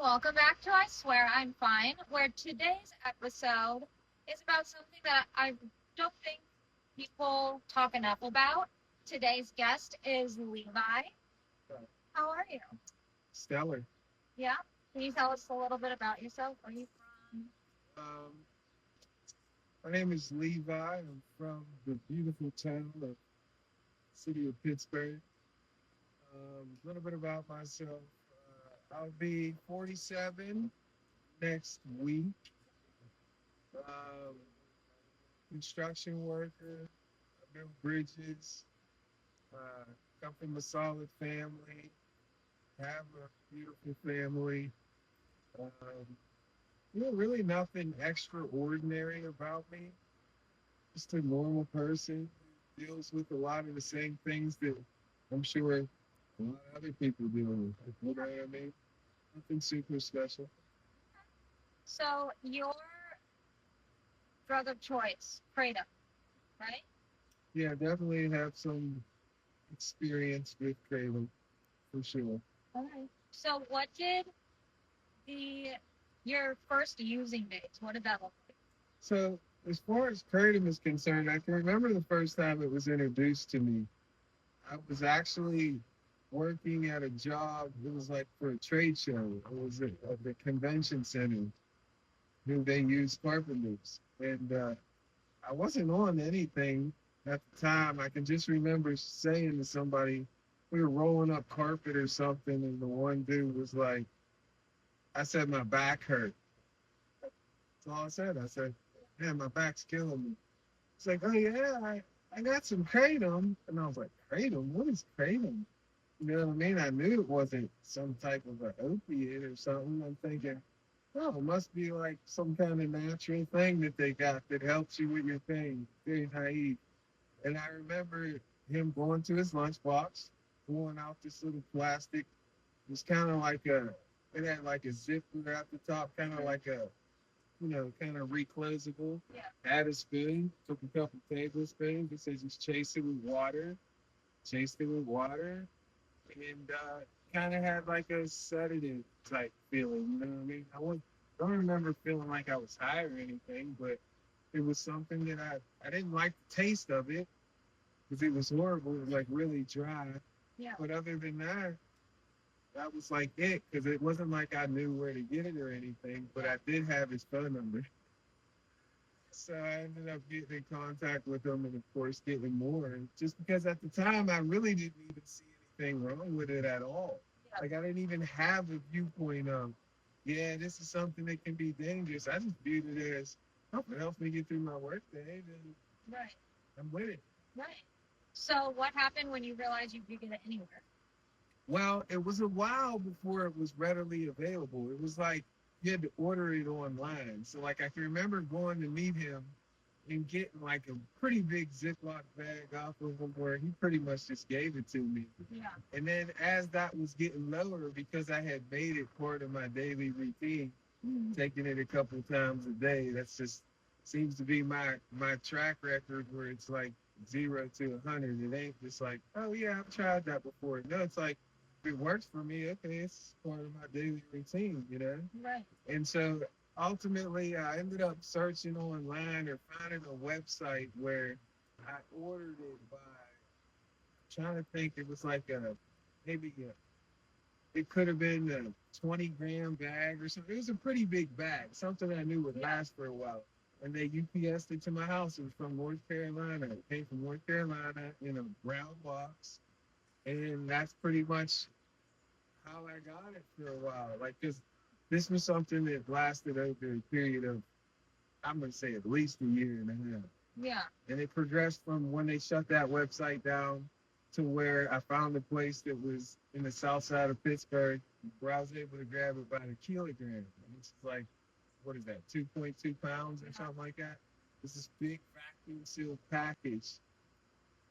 welcome back to I Swear I'm Fine, where today's episode is about something that I don't think people talk enough about. Today's guest is Levi. How are you? Stellar. Yeah? Can you tell us a little bit about yourself? Where are you from? Um, my name is Levi. I'm from the beautiful town of city of Pittsburgh. A little bit about myself. I'll be 47 next week. Um, construction worker. I build bridges. Uh, come from a solid family. Have a beautiful family. Um, really nothing extraordinary about me. Just a normal person who deals with a lot of the same things that I'm sure a lot of other people deal with. You know what I mean? Nothing super special. So, your drug of choice, Kratom, right? Yeah, definitely have some experience with Kratom for sure. Okay. So, what did the your first using dates? What did that look like? So as far as Kratom is concerned, I can remember the first time it was introduced to me. I was actually working at a job. It was like for a trade show. It was at the convention center. They used carpenters. And I wasn't on anything at the time. I can just remember saying to somebody, we were rolling up carpet or something, and the one dude was like, I said, my back hurt. That's all I said. I said, man, my back's killing me. It's like, oh, yeah, I got some Kratom. And I was like, Kratom? What is Kratom? You know what I mean? I knew it wasn't some type of an opiate or something. I'm thinking, oh, it must be like some kind of natural thing that they got that helps you with your pain. Very naive. And I remember him going to his lunchbox, pulling out this little plastic. It was kind of like it had like a zipper at the top, kind of like a, kind of reclosable. Yeah. Had a spoon, took a couple tablespoons. It says just chase it with water. Chased it with water. And kind of had like a sedative type feeling. You know what I mean? Don't remember feeling like I was high or anything, but it was something that I didn't like the taste of it because it was horrible. It was like really dry. Yeah. But other than that, that was like it because it wasn't like I knew where to get it or anything, but I did have his phone number. So I ended up getting in contact with him and, of course, getting more. Just because at the time, I really didn't even see anything wrong with it at all. Yeah. Like, I didn't even have a viewpoint of, yeah, this is something that can be dangerous. I just viewed it as, oh, it helps me get through my workday, then Right. I'm with it. Right. So, what happened when you realized you could get it anywhere? Well, it was a while before it was readily available. It was like you had to order it online. So, like, I can remember going to meet him and getting like a pretty big Ziploc bag off of him where he pretty much just gave it to me. Yeah. And then as that was getting lower, because I had made it part of my daily routine, taking it a couple times a day, that's just seems to be my track record where it's like 0 to 100. It ain't just like, oh yeah, I've tried that before. No, it's like if it works for me, okay, it's part of my daily routine, you know? Right. And so ultimately, I ended up searching online or finding a website where I ordered it by trying to think. It was like maybe it could have been a 20-gram bag or something. It was a pretty big bag, something I knew would last for a while. And they UPS'd it to my house. It was from North Carolina. It came from North Carolina in a brown box. And that's pretty much how I got it for a while. Like, because this was something that lasted over a period of, I'm going to say, at least a year and a half. Yeah. And it progressed from when they shut that website down to where I found a place that was in the south side of Pittsburgh where I was able to grab it by the kilogram. It's like, what is that, 2.2 pounds or something like that? It's this big vacuum sealed package.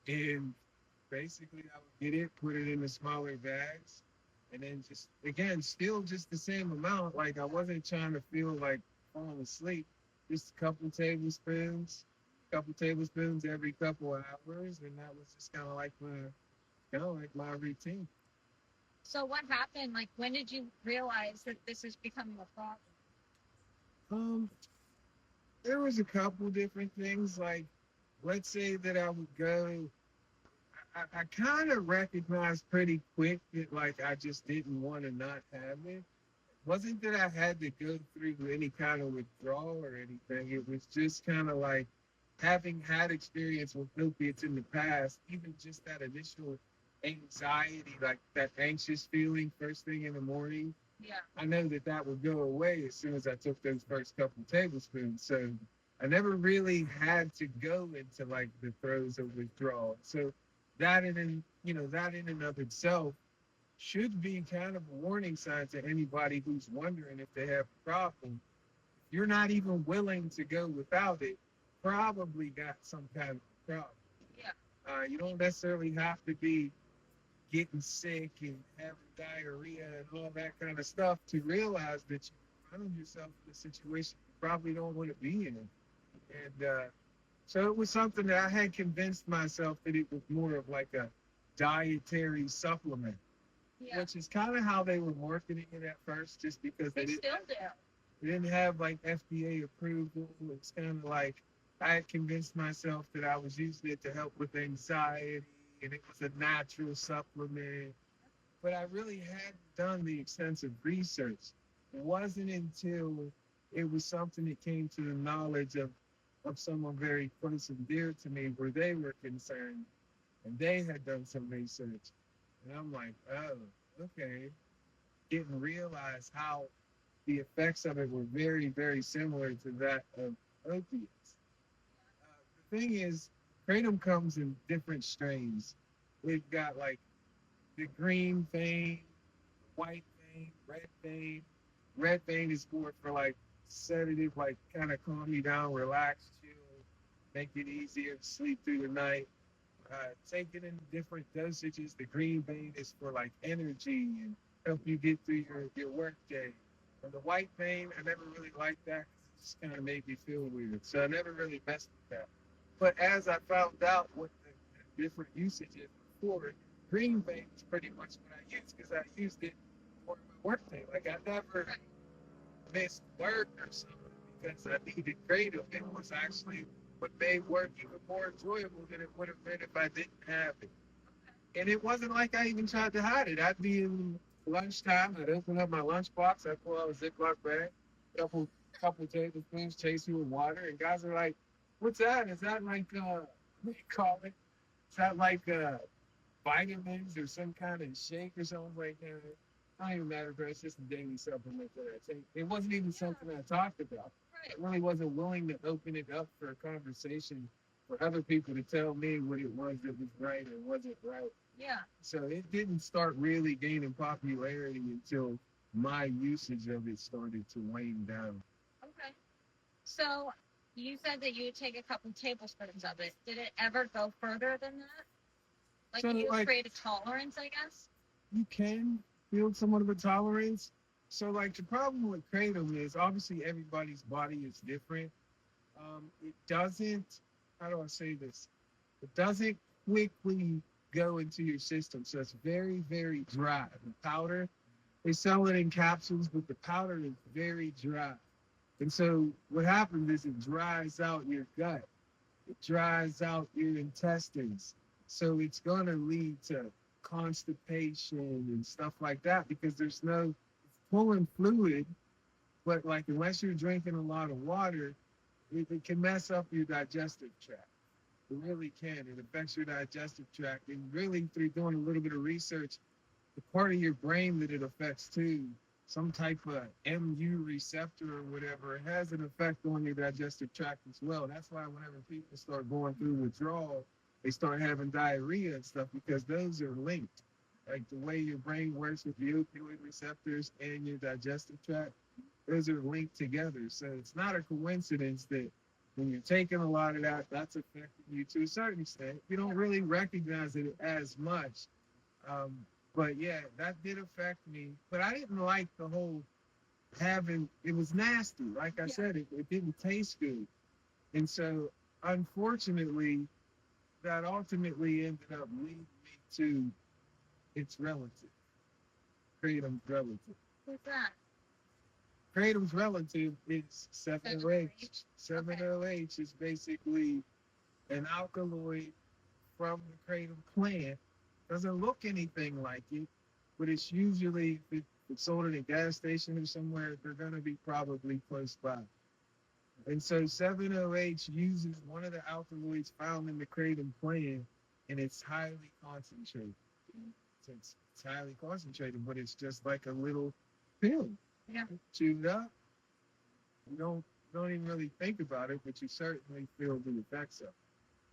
And basically, I would get it, put it in the smaller bags, and then just, again, still just the same amount. Like, I wasn't trying to feel like falling asleep. Just a couple tablespoons every couple of hours, and that was just kind of like my routine. So what happened? Like, when did you realize that this is becoming a problem? Um, there was a couple different things. Like, let's say that I would go. I kind of recognized pretty quick that like I just didn't want to not have it. Wasn't that I had to go through any kind of withdrawal or anything. It was just kind of like having had experience with opiates in the past, even just that initial anxiety, like that anxious feeling first thing in the morning. Yeah. I know that that would go away as soon as I took those first couple tablespoons. So I never really had to go into like the throes of withdrawal. So that that in and of itself should be kind of a warning sign to anybody who's wondering if they have a problem. You're not even willing to go without it, probably got some kind of problem. Yeah. You don't necessarily have to be getting sick and having diarrhea and all that kind of stuff to realize that you found yourself in a situation you probably don't want to be in. And so it was something that I had convinced myself that it was more of like a dietary supplement, Yeah. which is kind of how they were marketing it at first, just because They still do. they didn't have like FDA approval. It's kind of like I had convinced myself that I was using it to help with anxiety and it was a natural supplement. But I really hadn't done the extensive research. It wasn't until it was something that came to the knowledge of someone very close and dear to me where they were concerned and they had done some research. And I'm like, oh, okay. Didn't realize how the effects of it were very, very similar to that of opiates. The thing is, kratom comes in different strains. We've got like the green vein, white vein, red vein. Red vein is more for like sedative, like kind of calm you down, relax, chill, make it easier to sleep through the night. Take it in different dosages. The green vein is for like energy and help you get through your work day. And the white vein, I never really liked that because it just kind of made me feel weird. So I never really messed with that. But as I found out what the different usages before, green vein is pretty much what I used because I used it for my work day. Like I never missed work or something because I needed kratom. It was actually what made work even more enjoyable than it would have been if I didn't have it. And it wasn't like I even tried to hide it. I'd be in lunchtime, I'd open up my lunchbox, I'd pull out a Ziploc bag, couple tablespoons, chase you with water, and guys are like, "What's that? Is that like what do you call it? Is that like vitamins or some kind of shake or something like that?" It don't even matter, bro. It's just a daily supplement that I take. It wasn't even something I talked about. I Right. really wasn't willing to open it up for a conversation for other people to tell me what it was that was right or wasn't right. Yeah. So it didn't start really gaining popularity until my usage of it started to wane down. Okay. So you said that you would take a couple tablespoons of it. Did it ever go further than that? Like So you like create a tolerance, I guess? you can build somewhat of a tolerance. So like the problem with kratom is obviously everybody's body is different. It doesn't, how do I say this? It doesn't quickly go into your system. So it's very, very dry. The powder, they sell it in capsules, but the powder is very dry. And so what happens is it dries out your gut. It dries out your intestines. So it's going to lead to constipation and stuff like that because there's no it's pulling fluid, but like unless you're drinking a lot of water, it can mess up your digestive tract. It really can. It affects your digestive tract. And really, through doing a little bit of research, the part of your brain that it affects too, some type of MU receptor or whatever, it has an effect on your digestive tract as well. That's why whenever people start going through withdrawal, they start having diarrhea and stuff because those are linked. Like the way your brain works with the opioid receptors and your digestive tract, those are linked together. So it's not a coincidence that when you're taking a lot of that, that's affecting you to a certain extent. You don't really recognize it as much. Um, but yeah, that did affect me. But I didn't like the whole having, it was nasty. Like I said, it didn't taste good. And so unfortunately, that ultimately ended up leading me to its relative. Kratom's relative. What's that? Kratom's relative is 7-OH. 7-OH. 7-OH is basically an alkaloid from the kratom plant. Doesn't look anything like it, but it's usually, if it's sold at a gas station or somewhere, they're going to be probably close by. And so 7-OH uses one of the alkaloids found in the kratom plant, and it's highly concentrated. So it's highly concentrated, but it's just like a little pill. Yeah. Chewed up. You don't even really think about it, but you certainly feel the effects of it.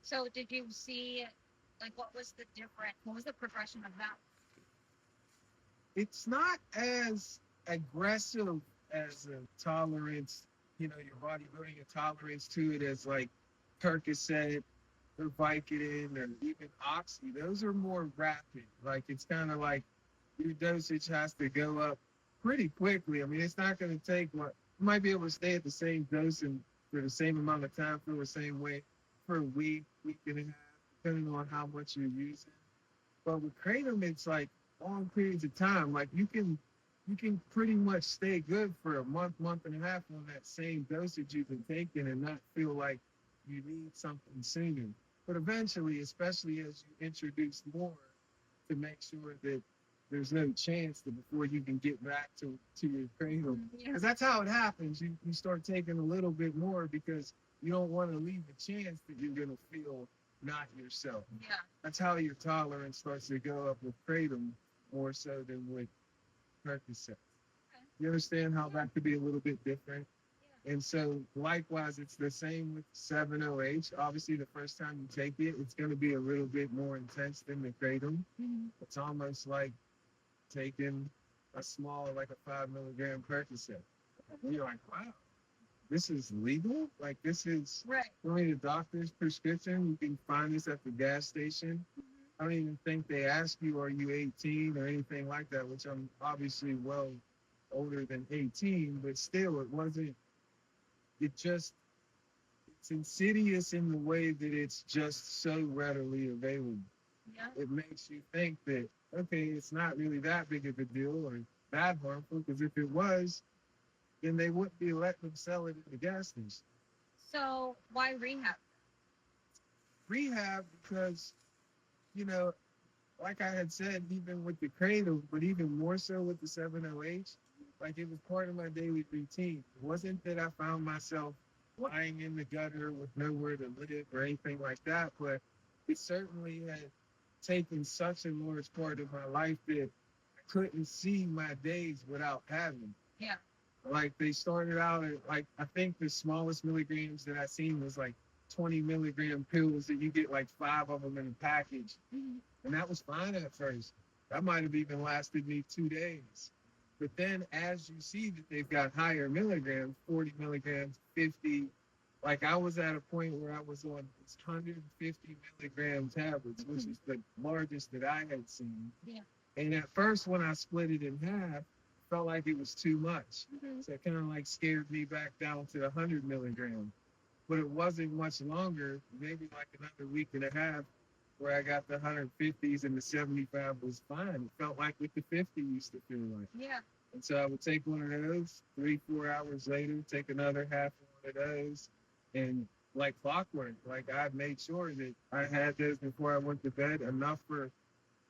So did you see, like, what was the progression of that? It's not as aggressive as a tolerance, your body building a tolerance to it as like Percocet or Vicodin or even Oxy. Those are more rapid. Like it's kind of like your dosage has to go up pretty quickly. I mean, it's not going to take what you might be able to stay at the same dose and for the same amount of time, feel the same way for a week, week and a half, depending on how much you're using. But with kratom, it's like long periods of time. Like you can pretty much stay good for a month, month and a half on that same dosage you've been taking and not feel like you need something sooner. But eventually, especially as you introduce more, to make sure that there's no chance that before you can get back to your kratom. Because that's how it happens. You start taking a little bit more because you don't want to leave the chance that you're going to feel not yourself. Yeah. That's how your tolerance starts to go up with kratom more so than with Percocet. Okay. You understand how that could be a little bit different? Yeah. And so likewise, it's the same with 7-OH. Obviously, the first time you take it, it's going to be a little bit more intense than the kratom. Mm-hmm. It's almost like taking a small, like a 5 milligram Percocet. You're like, wow, this is legal? Like this is only the doctor's prescription. You can find this at the gas station. Mm-hmm. I don't even think they ask you, are you 18 or anything like that, which I'm obviously well older than 18, but still it's insidious in the way that it's just so readily available. Yeah. It makes you think that, okay, it's not really that big of a deal or that harmful, because if it was, then they wouldn't be letting them sell it at the gas station. So why rehab? Rehab because, like I had said, even with the kratom, but even more so with the 7-OH, like it was part of my daily routine. It wasn't that I found myself lying in the gutter with nowhere to live or anything like that, but it certainly had taken such a large part of my life that I couldn't see my days without having. Yeah. Like they started out at, like, I think the smallest milligrams that I seen was like 20 milligram pills that you get like 5 of them in a package. Mm-hmm. And that was fine at first. That might have even lasted me 2 days. But then as you see that they've got higher milligrams, 40 milligrams, 50, like I was at a point where I was on this 150 milligram tablets, which is the largest that I had seen. Yeah. And at first when I split it in half, felt like it was too much. Mm-hmm. So it kind of like scared me back down to 100 milligrams. But it wasn't much longer, maybe like another week and a half, where I got the 150s and the 75 was fine. It felt like what the 50 used to feel like. Yeah. And so I would take one of those, 3-4 hours later, take another half of one of those, and like clockwork, like I made sure that I had those before I went to bed, enough to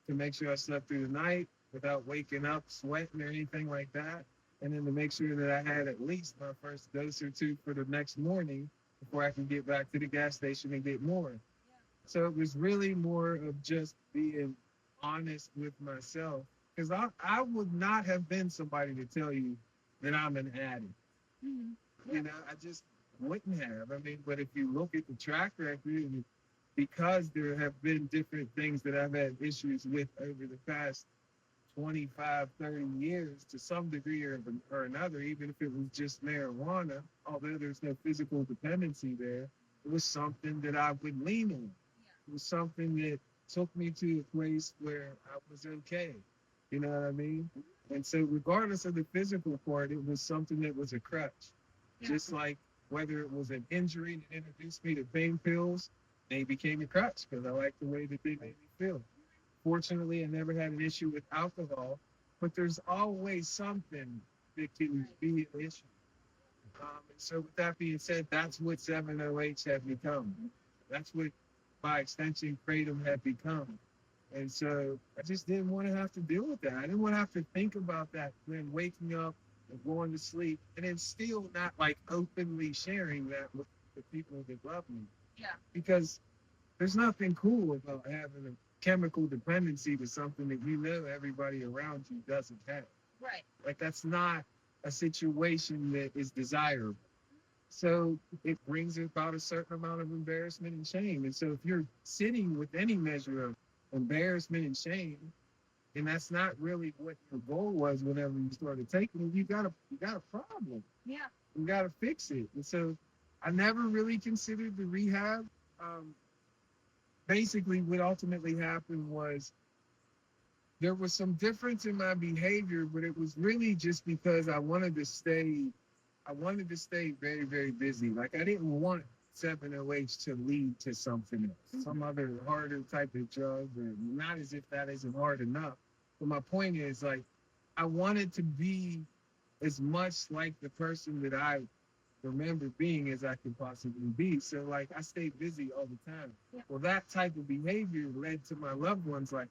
make sure I slept through the night without waking up sweating or anything like that. And then to make sure that I had at least my first dose or two for the next morning before I can get back to the gas station and get more. Yeah. So it was really more of just being honest with myself. Because I would not have been somebody to tell you that I'm an addict. Mm-hmm. Yeah. I just wouldn't have. I mean, but if you look at the track record, because there have been different things that I've had issues with over the past 25, 30 years to some degree or another, even if it was just marijuana, although there's no physical dependency there, it was something that I would lean on. Yeah. It was something that took me to a place where I was okay. You know what I mean? And so regardless of the physical part, it was something that was a crutch. Yeah. Just like whether it was an injury that introduced me to pain pills, they became a crutch because I liked the way that they made me feel. Fortunately, I never had an issue with alcohol, but there's always something that can be an issue. And so, with that being said, that's what 708s have become. That's what, by extension, Kratom had become. And so, I just didn't want to have to deal with that. I didn't want to have to think about that when waking up and going to sleep, and then still not like openly sharing that with the people that love me. Yeah. Because there's nothing cool about having a chemical dependency to something that you know everybody around you doesn't have. Right. Like, that's not a situation that is desirable. So it brings about a certain amount of embarrassment and shame. And so if you're sitting with any measure of embarrassment and shame, and that's not really what your goal was whenever you started taking it, you got a problem. Yeah. You got to fix it. And so I never really considered the rehab. Basically, what ultimately happened was there was some difference in my behavior, but it was really just because I wanted to stay very, very busy. Like, I didn't want 7OH to lead to something else, some other harder type of drug, or not as if that isn't hard enough. But my point is, like, I wanted to be as much like the person that I remember being as I could possibly be. So, like, I stayed busy all the time. Yeah. Well, that type of behavior led to my loved ones, like,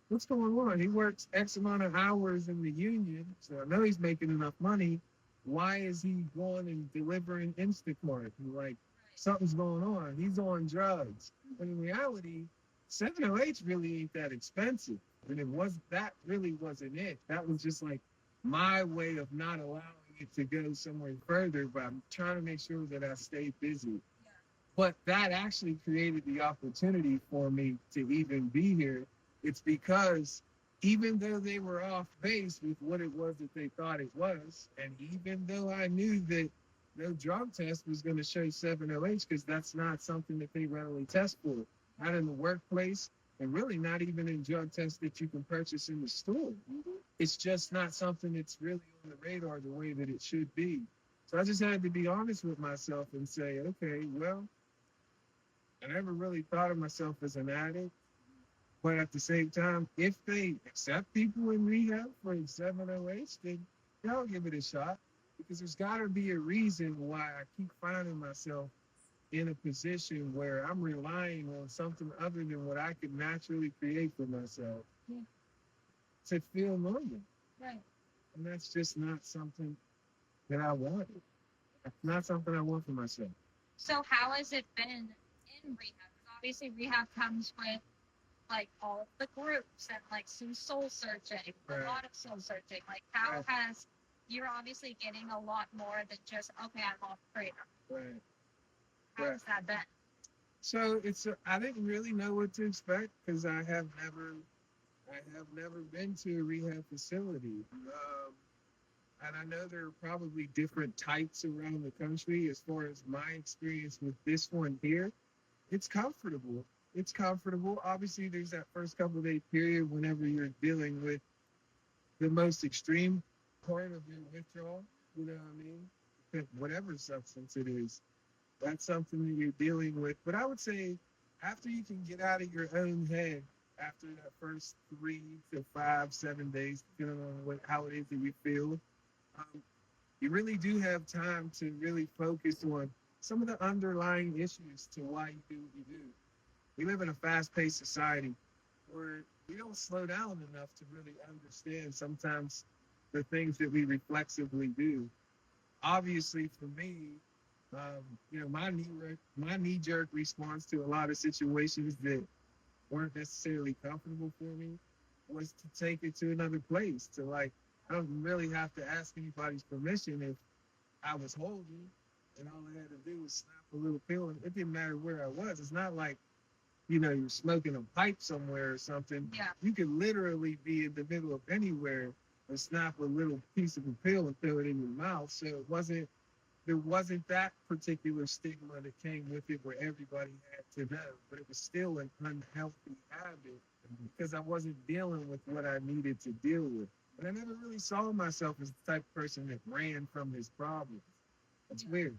what's going on? He works X amount of hours in the union, so I know he's making enough money. Why is he going and delivering Instacart? And like, something's going on. He's on drugs. But in reality, 708 really ain't that expensive. And that really wasn't it. That was just like my way of not allowing it to go somewhere further, but I'm trying to make sure that I stay busy. But that actually created the opportunity for me to even be here. It's because even though they were off base with what it was that they thought it was, and even though I knew that no drug test was going to show 7OH, because that's not something that they readily test for, not in the workplace, and really not even in drug tests that you can purchase in the store. It's just not something that's really on the radar the way that it should be. So I just had to be honest with myself and say, okay, well, I never really thought of myself as an addict. But at the same time, if they accept people in rehab for 7OH, then they'll give it a shot. Because there's got to be a reason why I keep finding myself in a position where I'm relying on something other than what I could naturally create for myself to feel normal. Right. And that's just not something that I want. It's not something I want for myself. So how has it been in rehab? 'Cause obviously rehab comes with like all of the groups and like some soul searching, Right. a lot of soul searching. Like how has you're obviously getting a lot more than just okay, I'm off Kratom. Right. How's that been? So I didn't really know what to expect because I have never been to a rehab facility. And I know there are probably different types around the country. As far as my experience with this one here, it's comfortable. It's comfortable. Obviously, there's that first couple of day period whenever you're dealing with the most extreme part of your withdrawal. You know what I mean? Whatever substance it is, that's something that you're dealing with. But I would say after you can get out of your own head, after that first 3 to 5, 7 days, depending on how it is that you feel, you really do have time to really focus on some of the underlying issues to why you do what you do. We live in a fast-paced society where we don't slow down enough to really understand sometimes the things that we reflexively do. Obviously, for me, my knee-jerk response to a lot of situations that weren't necessarily comfortable for me was to take it to another place. To like, I don't really have to ask anybody's permission if I was holding, and all I had to do was snap a little pill, and it didn't matter where I was. It's not like, you're smoking a pipe somewhere or something. Yeah. You could literally be in the middle of anywhere and snap a little piece of a pill and throw it in your mouth. So there wasn't that particular stigma that came with it where everybody had to know, but it was still an unhealthy habit because I wasn't dealing with what I needed to deal with. And I never really saw myself as the type of person that ran from his problems. That's weird.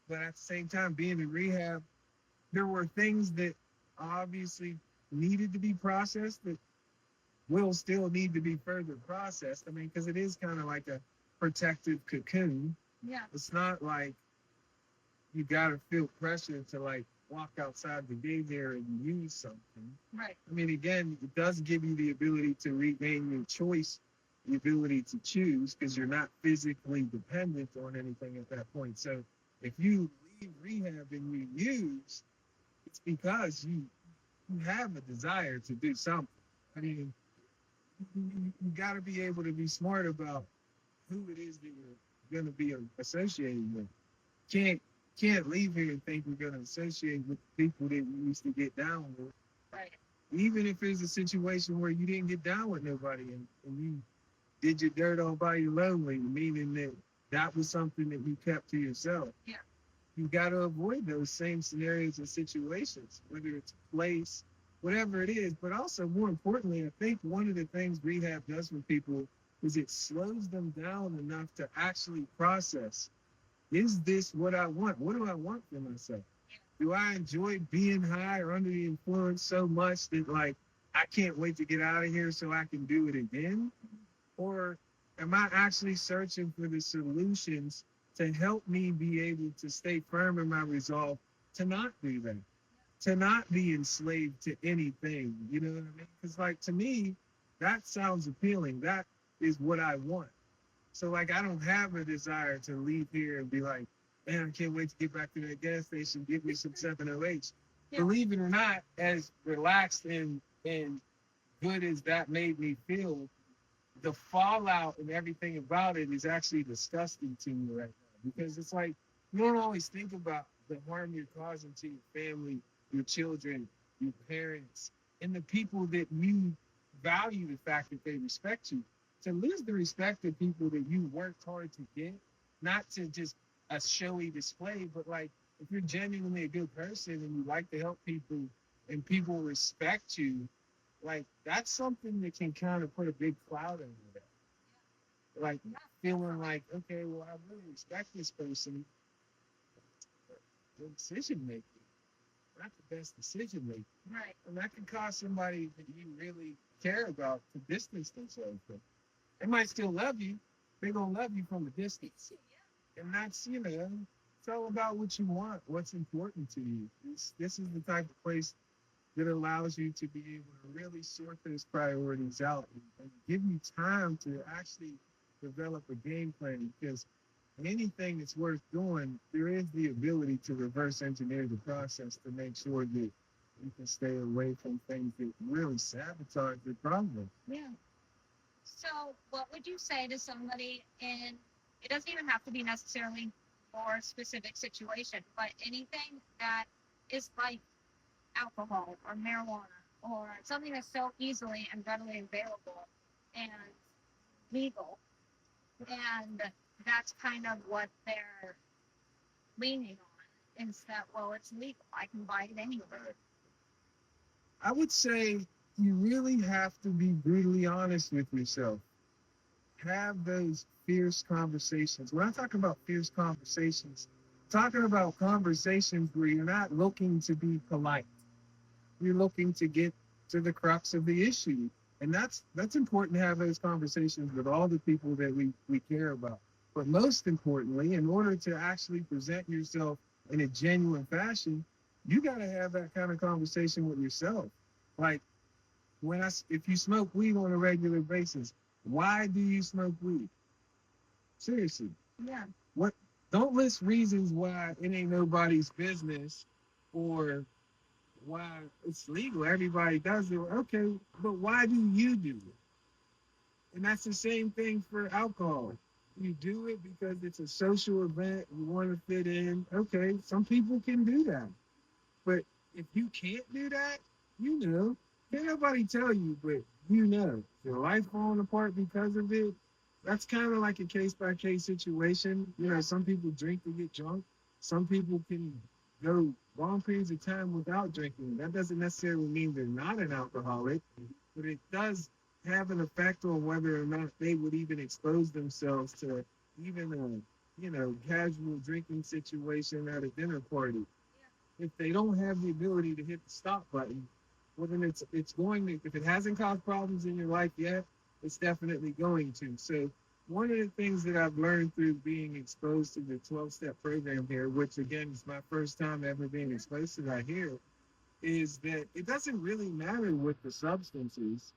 But at the same time, being in rehab, there were things that obviously needed to be processed that will still need to be further processed. I mean, because it is kind of like a protective cocoon. Yeah. It's not like you got to feel pressure to like walk outside the gate there and use something. Right. I mean, again, it does give you the ability to regain your choice, the ability to choose, because you're not physically dependent on anything at that point. So if you leave rehab and you use, it's because you have a desire to do something. I mean, you got to be able to be smart about who it is that you're going to be associated with. Can't can't leave here and think we're going to associate with people that we used to get down with. Right. Even if it's a situation where you didn't get down with nobody and you did your dirt all by you lonely, meaning that that was something that you kept to yourself. Yeah. You got to avoid those same scenarios and situations, whether it's a place, whatever it is. But also, more importantly, I think one of the things rehab does for people is it slows them down enough to actually process, is this what I want? What do I want for myself? Do I enjoy being high or under the influence so much that, like, I can't wait to get out of here so I can do it again? Or am I actually searching for the solutions to help me be able to stay firm in my resolve to not do that, to not be enslaved to anything? You know what I mean? Because, like, to me, that sounds appealing. That is what I want. So, like, I don't have a desire to leave here and be like, man, I can't wait to get back to that gas station, give me some 708s. Yeah. Believe it or not, as relaxed and good as that made me feel, the fallout and everything about it is actually disgusting to me right now. Because it's like, you don't always think about the harm you're causing to your family, your children, your parents, and the people that you value the fact that they respect you. To lose the respect of people that you worked hard to get, not to just a showy display, but like if you're genuinely a good person and you like to help people and people respect you, like that's something that can kind of put a big cloud over that. Like feeling like, okay, well, I really respect this person. The decision making, not the best decision making. Right. And that can cause somebody that you really care about to distance themselves from. They might still love you. They're going to love you from a distance. And that's, you know, it's all about what you want, what's important to you. This is the type of place that allows you to be able to really sort those priorities out and give you time to actually develop a game plan, because anything that's worth doing, there is the ability to reverse engineer the process to make sure that you can stay away from things that really sabotage your progress. Yeah. So what would you say to somebody in, it doesn't even have to be necessarily for a specific situation, but anything that is like alcohol or marijuana or something that's so easily and readily available and legal, and that's kind of what they're leaning on, is that, well, it's legal, I can buy it anywhere. I would say you really have to be brutally honest with yourself. Have those fierce conversations. When I talk about fierce conversations, I'm talking about conversations where you're not looking to be polite. You're looking to get to the crux of the issue. And that's important to have those conversations with all the people that we care about. But most importantly, in order to actually present yourself in a genuine fashion, you got to have that kind of conversation with yourself. Like, if you smoke weed on a regular basis, why do you smoke weed? Seriously. Yeah. What? Don't list reasons why it ain't nobody's business or why it's legal. Everybody does it. Okay, but why do you do it? And that's the same thing for alcohol. You do it because it's a social event. You want to fit in. Okay, some people can do that. But if you can't do that, you know, can't nobody tell you, but you know, your life falling apart because of it. That's kind of like a case-by-case situation. You know, some people drink to get drunk. Some people can go long periods of time without drinking. That doesn't necessarily mean they're not an alcoholic, but it does have an effect on whether or not they would even expose themselves to even a, you know, casual drinking situation at a dinner party. If they don't have the ability to hit the stop button, well then it's going to, if it hasn't caused problems in your life yet, it's definitely going to. So one of the things that I've learned through being exposed to the 12-step program here, which again is my first time ever being exposed to that here, is that it doesn't really matter what the substance is.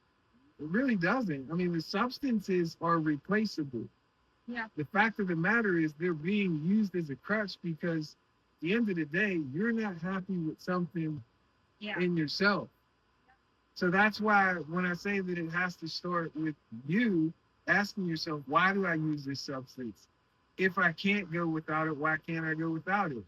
It really doesn't. I mean, the substances are replaceable. Yeah. The fact of the matter is they're being used as a crutch because at the end of the day, you're not happy with something in yourself. So that's why when I say that it has to start with you asking yourself, why do I use this substance? If I can't go without it, why can't I go without it?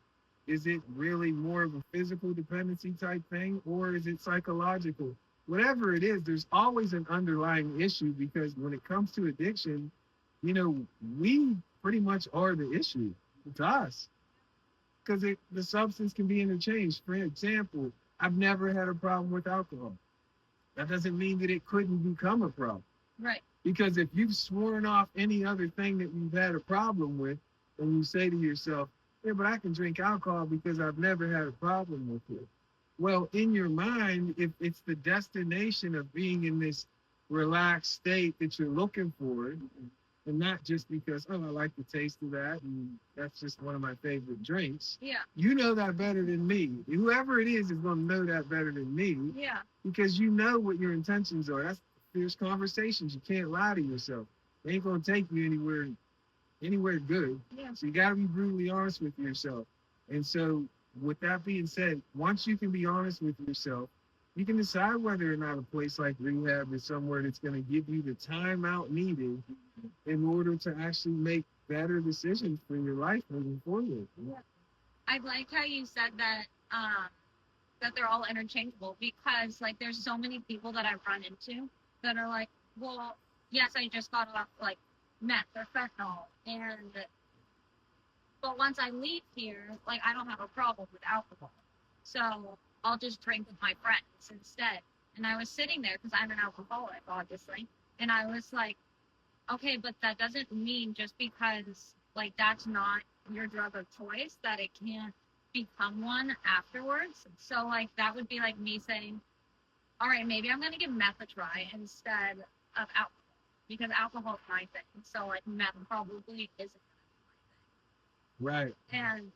Is it really more of a physical dependency type thing, or is it psychological? Whatever it is, there's always an underlying issue, because when it comes to addiction, you know, we pretty much are the issue. It's us. Because the substance can be interchanged. For example, I've never had a problem with alcohol. That doesn't mean that it couldn't become a problem. Right. Because if you've sworn off any other thing that you've had a problem with, and you say to yourself, yeah, but I can drink alcohol because I've never had a problem with it. Well, in your mind, if it's the destination of being in this relaxed state that you're looking for, and not just because, oh, I like the taste of that, and that's just one of my favorite drinks. Yeah. You know that better than me. Whoever it is going to know that better than me. Yeah. Because you know what your intentions are. That's fierce conversations. You can't lie to yourself. They ain't going to take you anywhere good. Yeah. So you got to be brutally honest with yourself. And so with that being said, once you can be honest with yourself, you can decide whether or not a place like rehab is somewhere that's going to give you the time out needed in order to actually make better decisions for your life moving forward. Yeah. I like how you said that that they're all interchangeable, because like there's so many people that I've run into that are like, well, yes, I just got off like meth or fentanyl, but once I leave here, like I don't have a problem with alcohol, so I'll just drink with my friends instead. And I was sitting there because I'm an alcoholic, obviously, and I was like, okay, but that doesn't mean just because like that's not your drug of choice that it can't become one afterwards. So like that would be like me saying, all right, maybe I'm gonna give meth a try instead of alcohol, because alcohol is my thing. So like meth probably isn't my Right. thing. And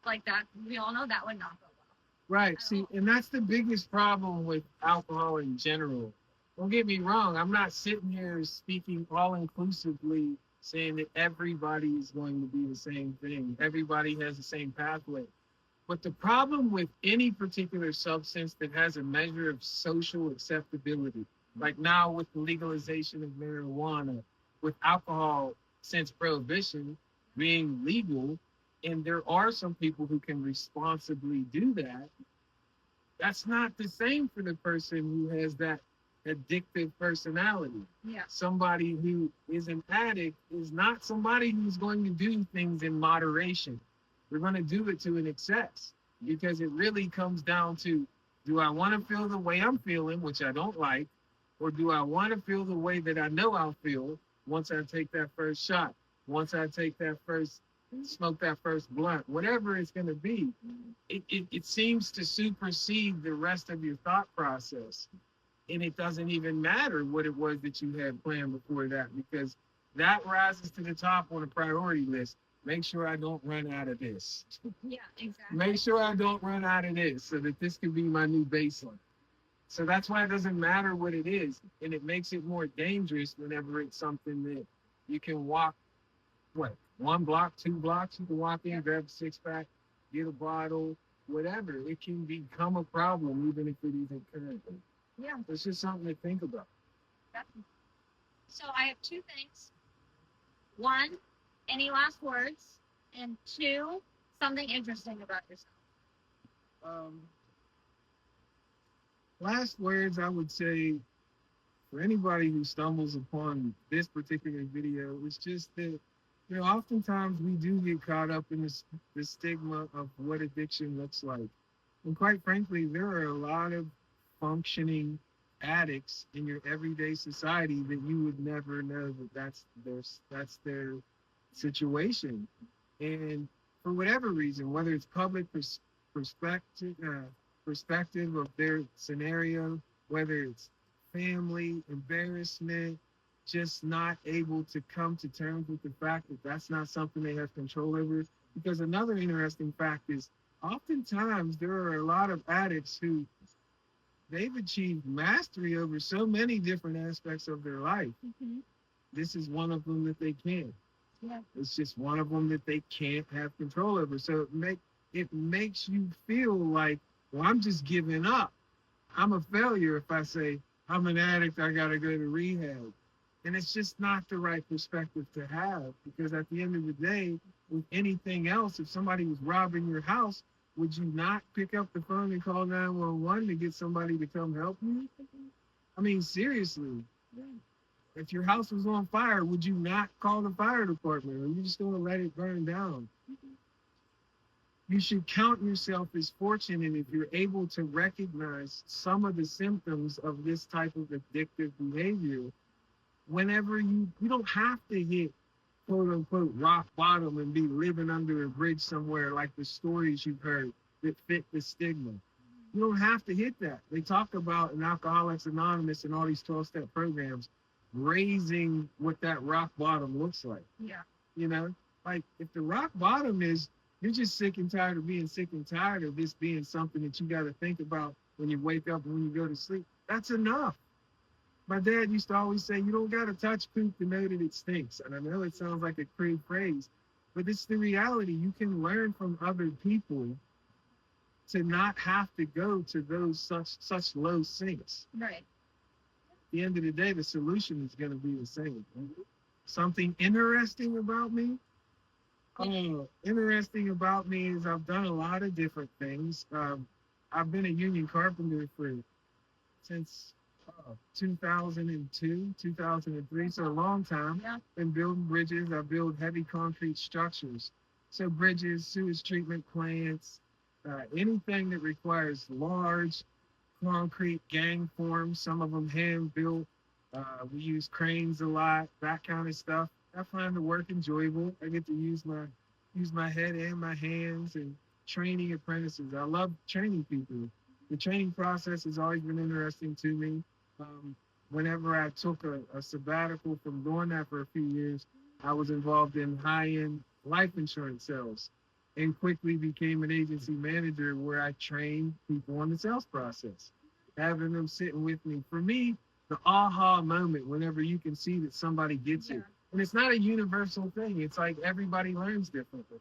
like that, we all know that would not go well. Right. See, and that's the biggest problem with alcohol in general. Don't get me wrong. I'm not sitting here speaking all inclusively saying that everybody is going to be the same thing. Everybody has the same pathway. But the problem with any particular substance that has a measure of social acceptability, like now with the legalization of marijuana, with alcohol since prohibition being legal, and there are some people who can responsibly do that, that's not the same for the person who has that addictive personality. Yeah. Somebody who is an addict is not somebody who's going to do things in moderation. We're going to do it to an excess, because it really comes down to, do I want to feel the way I'm feeling, which I don't like, or do I want to feel the way that I know I'll feel once I take that first shot, once I take that first smoke, that first blunt, whatever it's going to be. It seems to supersede the rest of your thought process. And it doesn't even matter what it was that you had planned before that, because that rises to the top on the priority list. Make sure I don't run out of this. Yeah, exactly. Make sure I don't run out of this, so that this can be my new baseline. So that's why it doesn't matter what it is. And it makes it more dangerous whenever it's something that you can walk, 1 block, 2 blocks, you can walk in, grab a 6-pack, get a bottle, whatever. It can become a problem even if it isn't currently. Yeah. It's just something to think about. So I have 2 things. 1, any last words? And 2, something interesting about yourself. Last words, I would say, for anybody who stumbles upon this particular video, it's just that, oftentimes we do get caught up in the stigma of what addiction looks like. And quite frankly, there are a lot of functioning addicts in your everyday society that you would never know that that's their situation. And for whatever reason, whether it's public perspective of their scenario, whether it's family, embarrassment, just not able to come to terms with the fact that that's not something they have control over. Because another interesting fact is oftentimes there are a lot of addicts who they've achieved mastery over so many different aspects of their life. Mm-hmm. This is one of them that they can't. Yeah. It's just one of them that they can't have control over. So it makes you feel like, well, I'm just giving up. I'm a failure if I say I'm an addict, I gotta go to rehab. And it's just not the right perspective to have, because at the end of the day, with anything else, if somebody was robbing your house, would you not pick up the phone and call 911 to get somebody to come help you? I mean, seriously. Yeah. If your house was on fire, would you not call the fire department? Or are you just going to let it burn down? Mm-hmm. You should count yourself as fortunate if you're able to recognize some of the symptoms of this type of addictive behavior. Whenever you don't have to hit quote unquote rock bottom and be living under a bridge somewhere like the stories you've heard that fit the stigma. You don't have to hit that. They talk about in Alcoholics Anonymous and all these 12-step programs raising what that rock bottom looks like. Yeah. You know, like if the rock bottom is you're just sick and tired of being sick and tired of this being something that you got to think about when you wake up and when you go to sleep, that's enough. My dad used to always say, you don't got to touch poop to know that it stinks. And I know it sounds like a crude phrase, but it's the reality. You can learn from other people to not have to go to those such low sinks. Right. At the end of the day, the solution is going to be the same. Something interesting about me? Interesting about me is I've done a lot of different things. I've been a union carpenter since 2002, 2003, so a long time. Yeah. Been building bridges. I build heavy concrete structures. So bridges, sewage treatment plants, anything that requires large concrete gang forms, some of them hand built. We use cranes a lot, that kind of stuff. I find the work enjoyable. I get to use my head and my hands and training apprentices. I love training people. The training process has always been interesting to me. Whenever I took a sabbatical from doing that for a few years, I was involved in high-end life insurance sales and quickly became an agency manager where I trained people on the sales process, having them sitting with me. For me, the aha moment whenever you can see that somebody gets it. And it's not a universal thing. It's like everybody learns differently.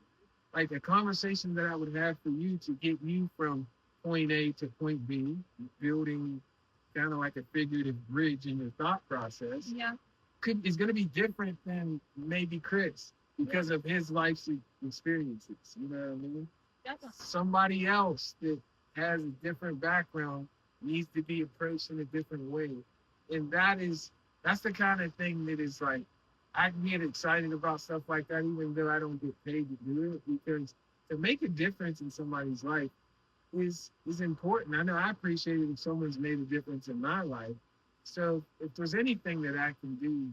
Like a conversation that I would have for you to get you from point A to point B, building kind of like a figurative bridge in your thought process, Yeah. is going to be different than maybe Chris because of his life's experiences. You know what I mean? Definitely. Somebody else that has a different background needs to be approached in a different way. And that's the kind of thing that is like, I can get excited about stuff like that, even though I don't get paid to do it, because to make a difference in somebody's life is important. I know I appreciate it if someone's made a difference in my life. So if there's anything that I can do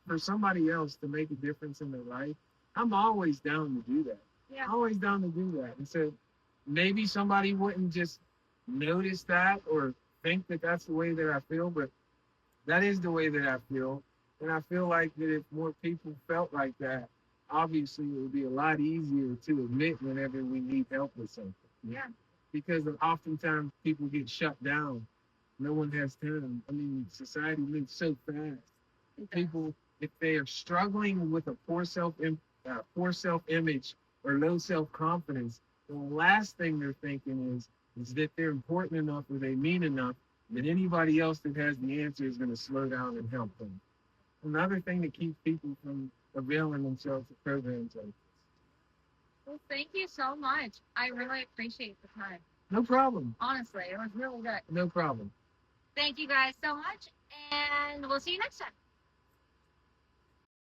for somebody else to make a difference in their life, I'm always down to do that. Yeah. Always down to do that. And so maybe somebody wouldn't just notice that or think that that's the way that I feel, but that is the way that I feel. And I feel like that if more people felt like that, obviously it would be a lot easier to admit whenever we need help with something. Yeah. Because oftentimes people get shut down. No one has time. I mean, society moves so fast. People, if they are struggling with a poor self-image or low self-confidence, the last thing they're thinking is that they're important enough or they mean enough that anybody else that has the answer is going to slow down and help them. Another thing that keeps people from availing themselves of programs like this. Well, thank you so much. I really appreciate the time. No problem. Honestly, it was really good. No problem. Thank you guys so much, and we'll see you next time.